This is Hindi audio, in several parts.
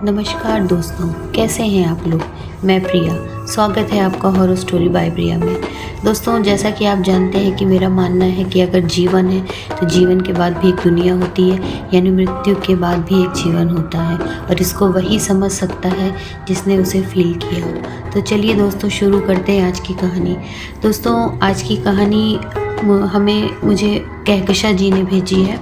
नमस्कार दोस्तों, कैसे हैं आप लोग। मैं प्रिया, स्वागत है आपका हॉरर स्टोरी बाय प्रिया में। दोस्तों, जैसा कि आप जानते हैं कि मेरा मानना है कि अगर जीवन है तो जीवन के बाद भी एक दुनिया होती है, यानी मृत्यु के बाद भी एक जीवन होता है और इसको वही समझ सकता है जिसने उसे फील किया हो। तो चलिए दोस्तों, शुरू करते हैं आज की कहानी। दोस्तों, आज की कहानी मुझे कहकशा जी ने भेजी है,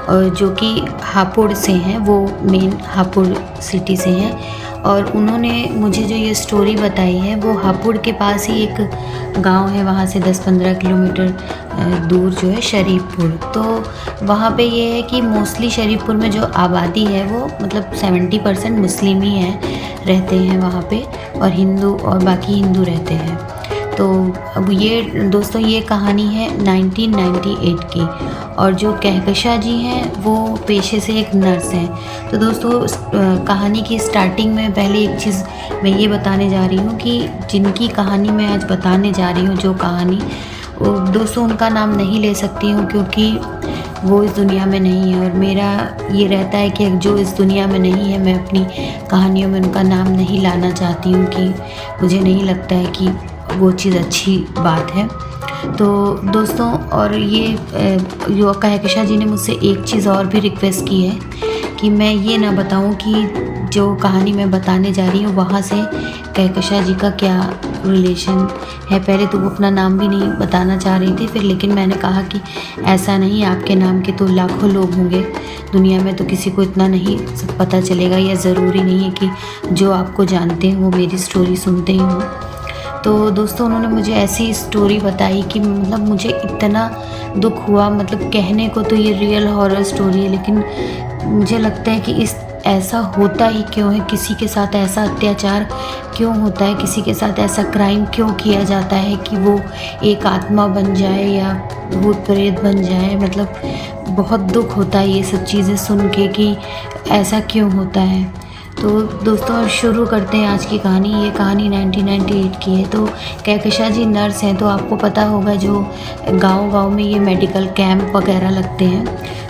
और जो कि हापुड़ से हैं, वो मेन हापुड़ सिटी से हैं। और उन्होंने मुझे जो ये स्टोरी बताई है वो हापुड़ के पास ही एक गांव है, वहाँ से 10-15 किलोमीटर दूर जो है शरीफपुर। तो वहाँ पे ये है कि मोस्टली शरीफपुर में जो आबादी है वो मतलब 70% मुस्लिम ही हैं, रहते हैं वहाँ पे, और हिंदू और बाकी हिंदू रहते हैं। तो अब ये दोस्तों, ये कहानी है 1998 की, और जो कहकशा जी हैं वो पेशे से एक नर्स हैं। तो दोस्तों, कहानी की स्टार्टिंग में पहले एक चीज़ मैं ये बताने जा रही हूँ कि जिनकी कहानी मैं आज बताने जा रही हूँ, जो कहानी, दोस्तों उनका नाम नहीं ले सकती हूँ क्योंकि वो इस दुनिया में नहीं है। और मेरा ये रहता है कि जो इस दुनिया में नहीं है, मैं अपनी कहानियों में उनका नाम नहीं लाना चाहती हूँ, कि मुझे नहीं लगता है कि वो चीज़ अच्छी बात है। तो दोस्तों, और ये जो कहकशा जी ने मुझसे एक चीज़ और भी रिक्वेस्ट की है कि मैं ये ना बताऊं कि जो कहानी मैं बताने जा रही हूँ वहाँ से कहकशा जी का क्या रिलेशन है। पहले तो वो अपना नाम भी नहीं बताना चाह रही थी, फिर लेकिन मैंने कहा कि ऐसा नहीं, आपके नाम के तो लाखों लोग होंगे दुनिया में, तो किसी को इतना नहीं पता चलेगा, या ज़रूरी नहीं है कि जो आपको जानते हैं वो मेरी स्टोरी सुनते ही हों। तो दोस्तों, उन्होंने मुझे ऐसी स्टोरी बताई कि मतलब मुझे इतना दुख हुआ, मतलब कहने को तो ये रियल हॉरर स्टोरी है, लेकिन मुझे लगता है कि ऐसा होता ही क्यों है, किसी के साथ ऐसा अत्याचार क्यों होता है, किसी के साथ ऐसा क्राइम क्यों किया जाता है कि वो एक आत्मा बन जाए या भूत प्रेत बन जाए। मतलब बहुत दुख होता है ये सब चीज़ें सुन के कि ऐसा क्यों होता है। तो दोस्तों, शुरू करते हैं आज की कहानी। ये कहानी 1998 की है। तो कहकशा जी नर्स हैं, तो आपको पता होगा जो गांव-गांव में ये मेडिकल कैंप वगैरह लगते हैं,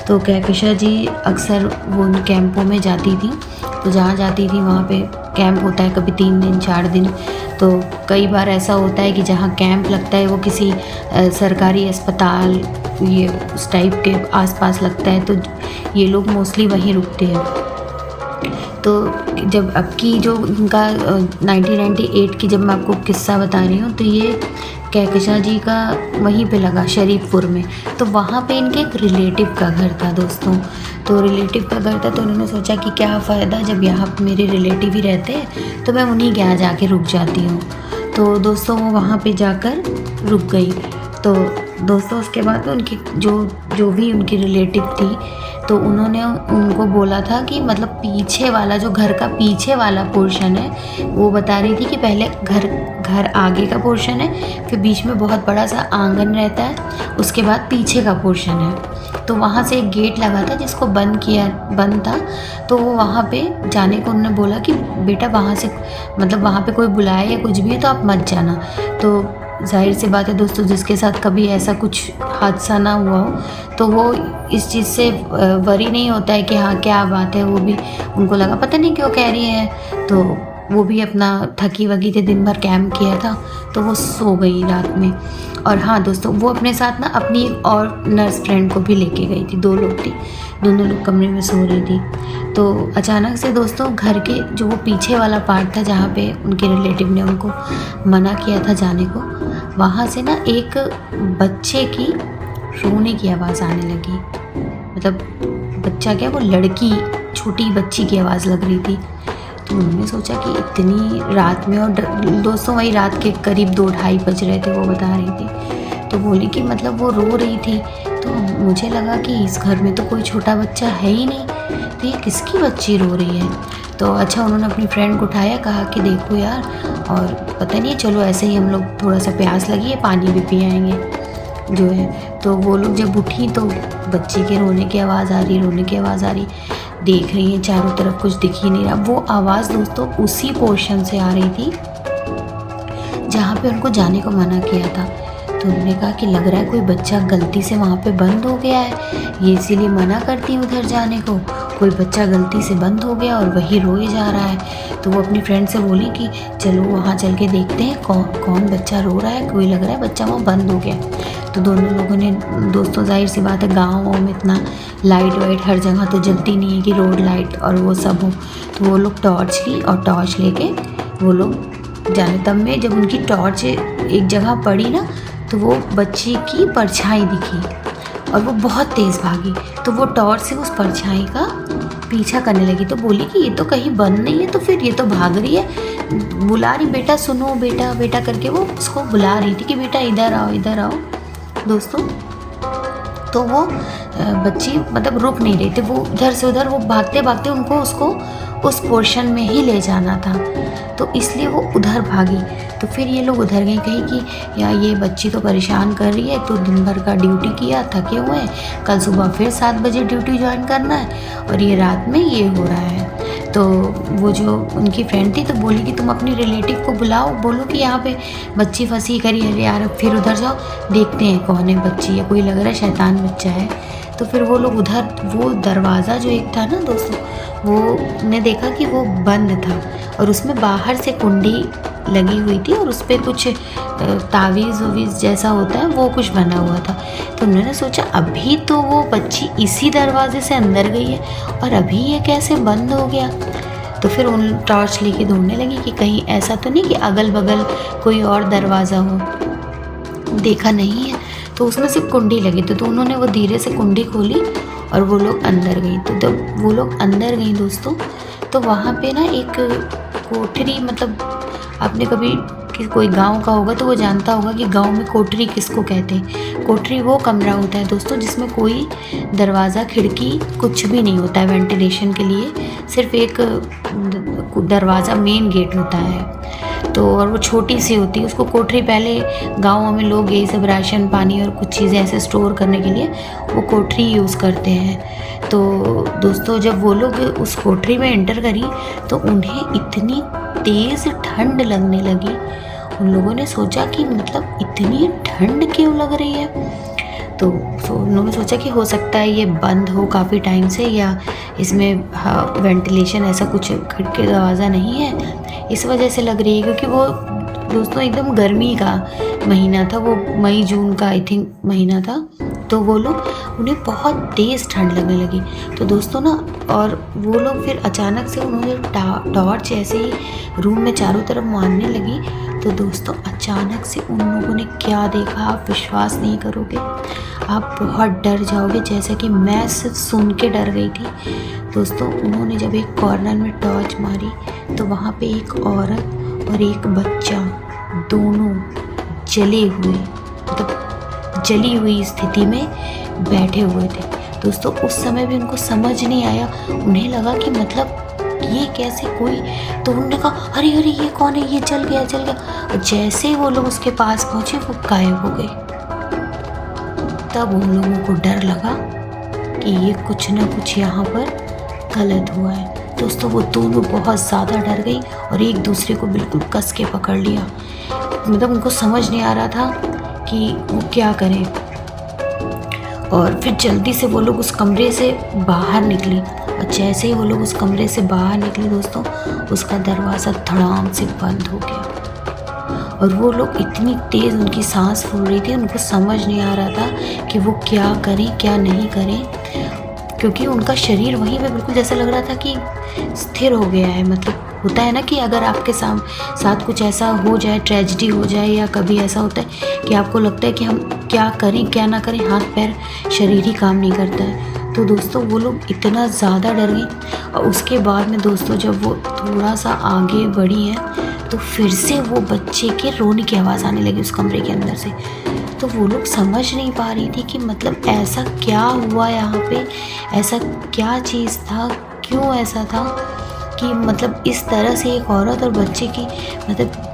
तो कहकशा जी अक्सर वो उन कैंपों में जाती थी। तो जहाँ जाती थी वहाँ पे कैंप होता है, कभी 3 दिन 4 दिन। तो कई बार ऐसा होता है कि जहाँ कैंप लगता है वो किसी सरकारी अस्पताल ये उस टाइप के आसपास लगता है, तो ये लोग मोस्टली वहीं रुकते हैं। तो जब अब की जो उनका 1998 की जब मैं आपको किस्सा बता रही हूँ, तो ये कहकशा जी का वहीं पे लगा शरीफपुर में। तो वहाँ पे इनके एक रिलेटिव का घर था दोस्तों। तो रिलेटिव का घर था, तो उन्होंने सोचा कि क्या फ़ायदा, जब यहाँ मेरे रिलेटिव ही रहते हैं तो मैं उन्हीं के यहाँ जाके रुक जाती हूँ। तो दोस्तों, वो वहाँ पे जाकर रुक गई। तो दोस्तों, उसके बाद उनकी जो भी उनकी रिलेटिव थी, तो उन्होंने उनको बोला था कि मतलब पीछे वाला जो घर का पीछे वाला पोर्शन है, वो बता रही थी कि पहले घर आगे का पोर्शन है, फिर बीच में बहुत बड़ा सा आंगन रहता है, उसके बाद पीछे का पोर्शन है। तो वहाँ से एक गेट लगा था जिसको बंद था। तो वो वहाँ पे जाने को उन्होंने बोला कि बेटा वहाँ से मतलब वहाँ पे कोई बुलाए या कुछ भी है तो आप मत जाना। तो जाहिर सी बात है दोस्तों, जिसके साथ कभी ऐसा कुछ हादसा ना हुआ हो तो वो इस चीज़ से वरी नहीं होता है कि हाँ क्या बात है। वो भी उनको लगा पता नहीं क्यों कह रही है, तो वो भी अपना थकी वकी थे, दिन भर कैंप किया था, तो वो सो गई रात में। और हाँ दोस्तों, वो अपने साथ ना अपनी एक और नर्स फ्रेंड को भी लेके गई थी। 2 लोग थी, दोनों लोग कमरे में सो रही थी। तो अचानक से दोस्तों, घर के जो वो पीछे वाला पार्ट था जहाँ पे उनके रिलेटिव ने उनको मना किया था जाने को, वहाँ से ना एक बच्चे की रोने की आवाज़ आने लगी। मतलब बच्चा क्या, वो लड़की, छोटी बच्ची की आवाज़ लग रही थी। तो उन्होंने सोचा कि इतनी रात में, और दोस्तों वही रात के करीब 2-2:30 बज रहे थे, वो बता रही थी। तो बोली कि मतलब वो रो रही थी, तो मुझे लगा कि इस घर में तो कोई छोटा बच्चा है ही नहीं, तो ये किसकी बच्ची रो रही है। तो अच्छा, उन्होंने अपनी फ्रेंड को उठाया, कहा कि देखो यार, और पता नहीं चलो ऐसे ही हम लोग, थोड़ा सा प्यास लगी है, पानी भी पी आएंगे जो है। तो वो लोग जब उठी तो बच्ची के रोने की आवाज़ आ रही, देख रही हैं चारों तरफ, कुछ दिख ही नहीं रहा। वो आवाज़ दोस्तों उसी पोर्शन से आ रही थी जहाँ पे उनको जाने को मना किया था। तो उन्होंने कहा कि लग रहा है कोई बच्चा गलती से वहाँ पे बंद हो गया है, ये इसीलिए मना करती है उधर जाने को। कोई बच्चा गलती से बंद हो गया और वही रोए जा रहा है। तो वो अपनी फ्रेंड से बोली कि चलो वहाँ चल के देखते हैं कौन बच्चा रो रहा है, कोई लग रहा है बच्चा वहाँ बंद हो गया। तो दोनों लोगों ने, दोस्तों जाहिर सी बात है गाँव में इतना लाइट वाइट हर जगह तो जलती नहीं है कि रोड लाइट और वो सब हो। तो वो लोग टॉर्च ली और टॉर्च लेके वो लोग जाने। तब में जब उनकी टॉर्च एक जगह पड़ी ना, तो वो बच्ची की परछाई दिखी और वो बहुत तेज़ भागी। तो वो टॉर्च से उस परछाई का पीछा करने लगी। तो बोली कि ये तो कहीं बंद नहीं है, तो फिर ये तो भाग रही है, बुला रही, बेटा सुनो, बेटा बेटा करके वो उसको बुला रही थी कि बेटा इधर आओ, इधर आओ। दोस्तों तो वो बच्ची मतलब रुक नहीं रही थी, वो इधर से उधर, वो भागते भागते उनको उसको उस पोर्शन में ही ले जाना था, तो इसलिए वो उधर भागी। तो फिर ये लोग उधर गए, कहीं कि या ये बच्ची तो परेशान कर रही है, तो दिन भर का ड्यूटी किया, थके हुए हैं, कल सुबह फिर 7 बजे ड्यूटी ज्वाइन करना है और ये रात में ये हो रहा है। तो वो जो उनकी फ्रेंड थी तो बोली कि तुम अपनी रिलेटिव को बुलाओ, बोलो कि यहाँ पे बच्ची फंसी करी है यार, फिर उधर जाओ देखते हैं कौन है बच्ची, या कोई लग रहा है शैतान बच्चा है। तो फिर वो लोग उधर, वो दरवाज़ा जो एक था ना दोस्तों, वो ने देखा कि वो बंद था और उसमें बाहर से कुंडी लगी हुई थी और उस पर कुछ तावीज़ उवीज़ जैसा होता है वो कुछ बना हुआ था। तो उन्होंने सोचा अभी तो वो बच्ची इसी दरवाजे से अंदर गई है और अभी ये कैसे बंद हो गया। तो फिर उन टॉर्च लेके ढूंढने लगी कि कहीं ऐसा तो नहीं कि अगल बगल कोई और दरवाज़ा हो। देखा नहीं है, तो उसमें सिर्फ कुंडी लगी थी। तो उन्होंने वो धीरे से कुंडी खोली और वो लोग अंदर गई। तो जब वो लोग अंदर गई दोस्तों, तो वहाँ पे ना एक कोठरी, मतलब आपने कभी कोई गांव का होगा तो वो जानता होगा कि गांव में कोठरी किसको कहते हैं। कोठरी वो कमरा होता है दोस्तों जिसमें कोई दरवाज़ा खिड़की कुछ भी नहीं होता है वेंटिलेशन के लिए, सिर्फ एक दरवाज़ा मेन गेट होता है। तो और वो छोटी सी होती है, उसको कोठरी, पहले गाँव में लोग यही सब राशन पानी और कुछ चीज़ें ऐसे स्टोर करने के लिए वो कोठरी यूज़ करते हैं। तो दोस्तों जब वो लोग उस कोठरी में एंटर करी तो उन्हें इतनी तेज़ ठंड लगने लगी। उन लोगों ने सोचा कि मतलब इतनी ठंड क्यों लग रही है। तो उन्होंने सोचा कि हो सकता है ये बंद हो काफ़ी टाइम से, या इसमें वेंटिलेशन ऐसा कुछ खिड़की दरवाज़ा नहीं है, इस वजह से लग रही है। क्योंकि वो दोस्तों एकदम गर्मी का महीना था, वो मई जून का आई थिंक महीना था। तो वो लोग, उन्हें बहुत तेज़ ठंड लगने लगी। तो दोस्तों ना, और वो लोग फिर अचानक से उन्होंने टॉर्च ऐसे ही रूम में चारों तरफ मारने लगी। तो दोस्तों अचानक से उन लोगों ने क्या देखा आप विश्वास नहीं करोगे, आप बहुत डर जाओगे, जैसे कि मैं सिर्फ सुन के डर गई थी। दोस्तों उन्होंने जब एक कॉर्नर में टॉर्च मारी तो वहाँ पे एक औरत और एक बच्चा दोनों जले हुए, मतलब जली हुई स्थिति में बैठे हुए थे। दोस्तों उस समय भी उनको समझ नहीं आया, उन्हें लगा कि मतलब ये कैसे कोई, तो उन्होंने कहा अरे अरे ये कौन है, ये जल गया जल गया। और जैसे ही वो लोग उसके पास पहुंचे वो गायब हो गए। तब उन लोगों को डर लगा कि ये कुछ ना कुछ यहाँ पर गलत हुआ है। दोस्तों वो दोनों बहुत ज़्यादा डर गई और एक दूसरे को बिल्कुल कस के पकड़ लिया। मतलब उनको समझ नहीं आ रहा था कि वो क्या करें। और फिर जल्दी से वो लोग उस कमरे से बाहर निकली और जैसे ही वो लोग उस कमरे से बाहर निकले दोस्तों, उसका दरवाज़ा धड़ाम से बंद हो गया। और वो लोग इतनी तेज़, उनकी सांस फूल रही थी, उनको समझ नहीं आ रहा था कि वो क्या करें क्या नहीं करें, क्योंकि उनका शरीर वहीं पे बिल्कुल जैसा लग रहा था कि स्थिर हो गया है। मतलब होता है ना कि अगर आपके साथ कुछ ऐसा हो जाए, ट्रेजिडी हो जाए, या कभी ऐसा होता है कि आपको लगता है कि हम क्या करें क्या ना करें, हाथ पैर शरीर ही काम नहीं करता है। तो दोस्तों वो लोग इतना ज़्यादा डर गए। और उसके बाद में दोस्तों जब वो थोड़ा सा आगे बढ़ी हैं तो फिर से वो बच्चे के रोने की आवाज़ आने लगी उस कमरे के अंदर से। तो वो लोग समझ नहीं पा रही थी कि मतलब ऐसा क्या हुआ यहाँ पे, ऐसा क्या चीज़ था, क्यों ऐसा था कि मतलब इस तरह से एक औरत और बच्चे की मतलब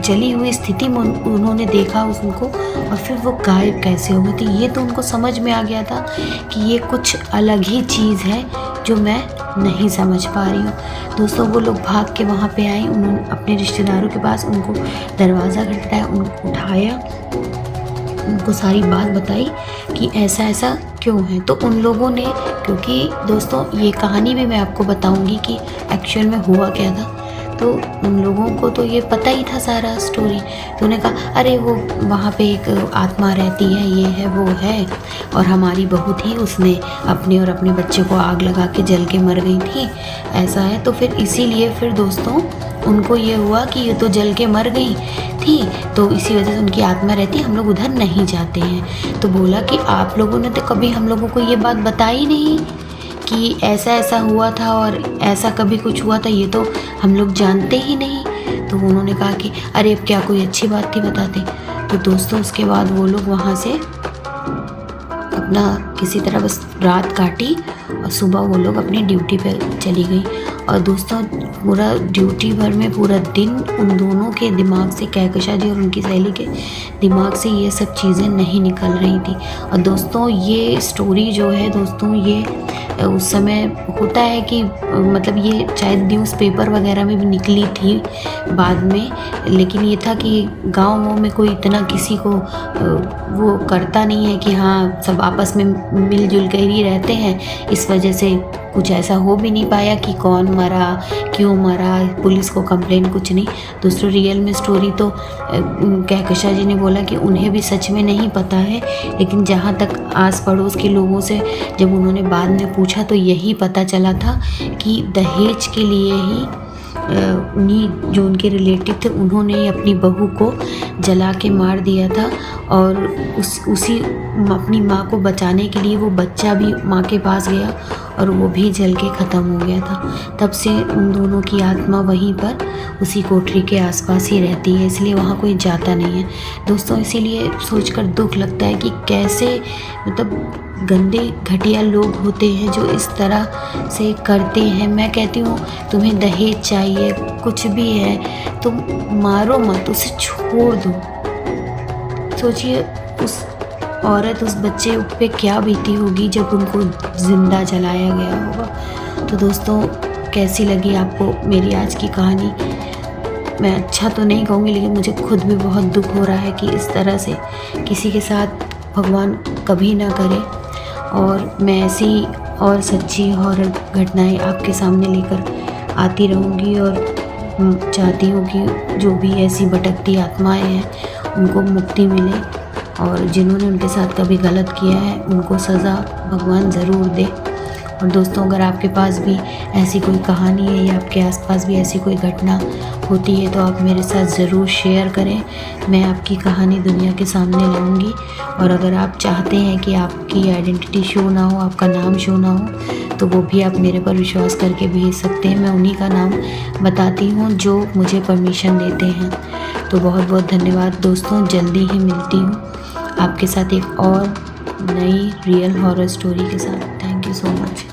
जली हुई स्थिति में उन्होंने देखा उनको, और फिर वो गायब कैसे हो गई थी। ये तो उनको समझ में आ गया था कि ये कुछ अलग ही चीज़ है जो मैं नहीं समझ पा रही हूँ। दोस्तों वो लोग भाग के वहाँ पे आए, उन्होंने अपने रिश्तेदारों के पास, उनको दरवाज़ा खटखटाया, उनको उठाया उनको सारी बात बताई कि ऐसा ऐसा क्यों है। तो उन लोगों ने, क्योंकि दोस्तों ये कहानी भी मैं आपको बताऊंगी कि एक्चुअल में हुआ क्या था, तो उन लोगों को तो ये पता ही था सारा स्टोरी। तो उन्होंने कहा अरे वो वहाँ पे एक आत्मा रहती है, ये है वो है, और हमारी बहू थी, उसने अपने और अपने बच्चे को आग लगा के जल के मर गई थी, ऐसा है। तो फिर इसीलिए फिर दोस्तों उनको ये हुआ कि ये तो जल के मर गई थी, तो इसी वजह से उनकी आत्मा रहती है, हम लोग उधर नहीं जाते हैं। तो बोला कि आप लोगों ने तो कभी हम लोगों को ये बात बताई नहीं कि ऐसा ऐसा हुआ था और ऐसा कभी कुछ हुआ था, ये तो हम लोग जानते ही नहीं। तो उन्होंने कहा कि अरे अब क्या कोई अच्छी बात थी बताते। तो दोस्तों उसके बाद वो लोग वहाँ से अपना किसी तरह बस रात काटी और सुबह वो लोग अपनी ड्यूटी पे चली गई। और दोस्तों पूरा ड्यूटी भर में पूरा दिन उन दोनों के दिमाग से, कहकशा जी और उनकी सहेली के दिमाग से ये सब चीज़ें नहीं निकल रही थी। और दोस्तों ये स्टोरी जो है दोस्तों, ये उस समय होता है कि मतलब ये शायद न्यूज़पेपर वगैरह में भी निकली थी बाद में, लेकिन ये था कि गाँव में कोई इतना किसी को वो करता नहीं है कि हाँ सब आपस में मिलजुल कर ही रहते हैं, इस वजह से कुछ ऐसा हो भी नहीं पाया कि कौन मरा, क्यों मरा, पुलिस को कंप्लेन, कुछ नहीं। दोस्तों रियल में स्टोरी तो कहकशा जी ने बोला कि उन्हें भी सच में नहीं पता है, लेकिन जहाँ तक आस पड़ोस के लोगों से जब उन्होंने बाद में पूछा तो यही पता चला था कि दहेज के लिए ही उन्हीं जो उनके रिलेटिव थे उन्होंने अपनी बहू को जला के मार दिया था। और उसी अपनी माँ को बचाने के लिए वो बच्चा भी माँ के पास गया और वो भी जल के ख़त्म हो गया था। तब से उन दोनों की आत्मा वहीं पर उसी कोठरी के आसपास ही रहती है, इसलिए वहाँ कोई जाता नहीं है दोस्तों। इसीलिए सोचकर दुख लगता है कि कैसे मतलब गंदे घटिया लोग होते हैं जो इस तरह से करते हैं। मैं कहती हूँ तुम्हें दहेज चाहिए, कुछ भी है, तुम मारो मत, उसे छोड़ दो। सोचिए उस औरत, उस बच्चे पे क्या बीती होगी जब उनको ज़िंदा जलाया गया होगा। तो दोस्तों कैसी लगी आपको मेरी आज की कहानी? मैं अच्छा तो नहीं कहूँगी, लेकिन मुझे खुद भी बहुत दुख हो रहा है कि इस तरह से किसी के साथ भगवान कभी ना करे। और मैं ऐसी और सच्ची हॉरर घटनाएं आपके सामने लेकर आती रहूँगी और चाहती हूँ कि जो भी ऐसी भटकती आत्माएं हैं उनको मुक्ति मिले, और जिन्होंने उनके साथ कभी गलत किया है उनको सज़ा भगवान ज़रूर दे। और दोस्तों अगर आपके पास भी ऐसी कोई कहानी है या आपके आसपास भी ऐसी कोई घटना होती है तो आप मेरे साथ ज़रूर शेयर करें, मैं आपकी कहानी दुनिया के सामने लाऊंगी। और अगर आप चाहते हैं कि आपकी आइडेंटिटी शो ना हो, आपका नाम शो ना हो, तो वो भी आप मेरे पर विश्वास करके भेज सकते हैं। मैं उन्हीं का नाम बताती हूँ जो मुझे परमिशन देते हैं। तो बहुत बहुत धन्यवाद दोस्तों, जल्दी ही मिलती हूँ आपके साथ एक और नई रियल हॉरर स्टोरी के साथ। Thank you so much.